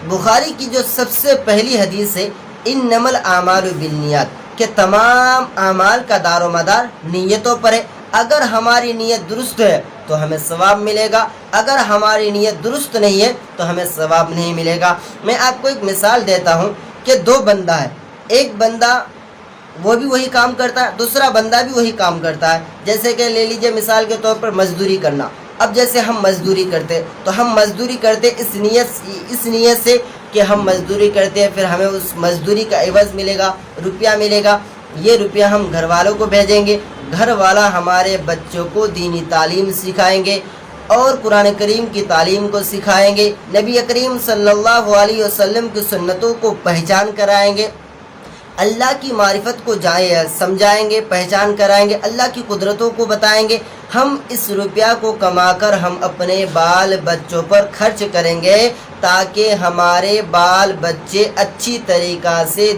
بخاری کی جو سب سے پہلی حدیث ہے انما الاعمال بالنیات کہ تمام اعمال کا دار و مدار نیتوں پر ہے. اگر ہماری نیت درست ہے تو ہمیں ثواب ملے گا، اگر ہماری نیت درست نہیں ہے تو ہمیں ثواب نہیں ملے گا. میں آپ کو ایک مثال دیتا ہوں کہ دو بندہ ہے، ایک بندہ وہ بھی وہی کام کرتا ہے، دوسرا بندہ بھی وہی کام کرتا ہے. جیسے کہ لے لیجئے مثال کے طور پر مزدوری کرنا. اب جیسے ہم مزدوری کرتے تو ہم مزدوری کرتے اس نیت سے کہ ہم مزدوری کرتے ہیں، پھر ہمیں اس مزدوری کا عوض ملے گا، روپیہ ملے گا. یہ روپیہ ہم گھر والوں کو بھیجیں گے، گھر والا ہمارے بچوں کو دینی تعلیم سکھائیں گے اور قرآن کریم کی تعلیم کو سکھائیں گے، نبی کریم صلی اللہ علیہ وسلم کی سنتوں کو پہچان کرائیں گے، اللہ کی معرفت کو سمجھائیں گے، پہچان کرائیں گے، اللہ کی قدرتوں کو بتائیں گے. ہم اس روپیہ کو کما کر ہم اپنے بال بچوں پر خرچ کریں گے تاکہ ہمارے بال بچے اچھی طریقہ سے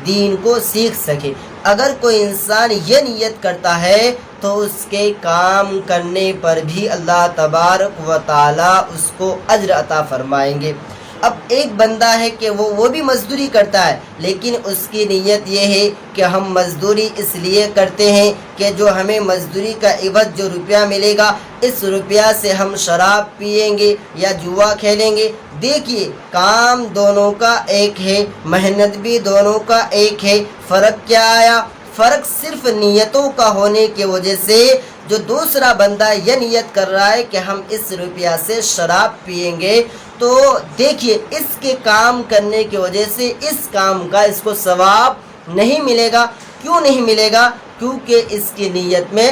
دین کو سیکھ سکے. اگر کوئی انسان یہ نیت کرتا ہے تو اس کے کام کرنے پر بھی اللہ تبارک و تعالی اس کو اجر عطا فرمائیں گے. اب ایک بندہ ہے کہ وہ بھی مزدوری کرتا ہے، لیکن اس کی نیت یہ ہے کہ ہم مزدوری اس لیے کرتے ہیں کہ جو ہمیں مزدوری کا عوض جو روپیہ ملے گا اس روپیہ سے ہم شراب پیئیں گے یا جوا کھیلیں گے. دیکھیے کام دونوں کا ایک ہے، محنت بھی دونوں کا ایک ہے. فرق کیا آیا؟ فرق صرف نیتوں کا ہونے کی وجہ سے جو دوسرا بندہ یہ نیت کر رہا ہے کہ ہم اس روپیہ سے شراب پیئیں گے، تو دیکھیے اس کے کام کرنے کی وجہ سے اس کام کا اس کو ثواب نہیں ملے گا. کیوں نہیں ملے گا؟ کیونکہ اس کی نیت میں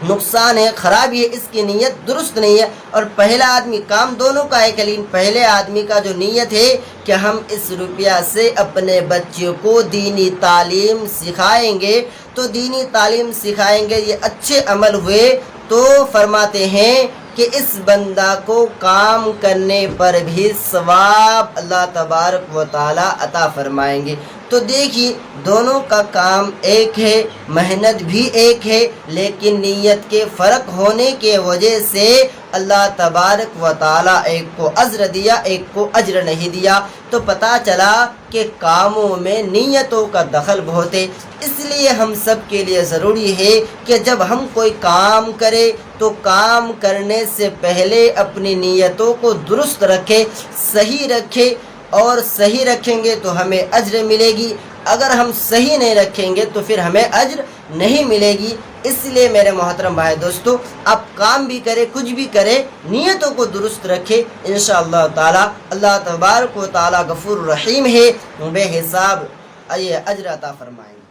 نقصان ہے، خرابی ہے، اس کی نیت درست نہیں ہے. اور پہلا آدمی کام دونوں کا ہے، لیکن پہلے آدمی کا جو نیت ہے کہ ہم اس روپیہ سے اپنے بچوں کو دینی تعلیم سکھائیں گے، تو دینی تعلیم سکھائیں گے، یہ اچھے عمل ہوئے تو فرماتے ہیں کہ اس بندہ کو کام کرنے پر بھی ثواب اللہ تبارک و تعالی عطا فرمائیں گے. تو دیکھیے دونوں کا کام ایک ہے، محنت بھی ایک ہے، لیکن نیت کے فرق ہونے کے وجہ سے اللہ تبارک و تعالی ایک کو اجر دیا، ایک کو اجر نہیں دیا. تو پتہ چلا کہ کاموں میں نیتوں کا دخل بہت ہے. اس لیے ہم سب کے لیے ضروری ہے کہ جب ہم کوئی کام کرے تو کام کرنے سے پہلے اپنی نیتوں کو درست رکھے، صحیح رکھے، اور صحیح رکھیں گے تو ہمیں اجر ملے گی. اگر ہم صحیح نہیں رکھیں گے تو پھر ہمیں اجر نہیں ملے گی. اس لیے میرے محترم بھائی دوستو، آپ کام بھی کرے، کچھ بھی کرے، نیتوں کو درست رکھے، انشاءاللہ تعالی اللہ تبارک و تعالی غفور رحیم ہے، بے حساب اجر عطا فرمائیں گے.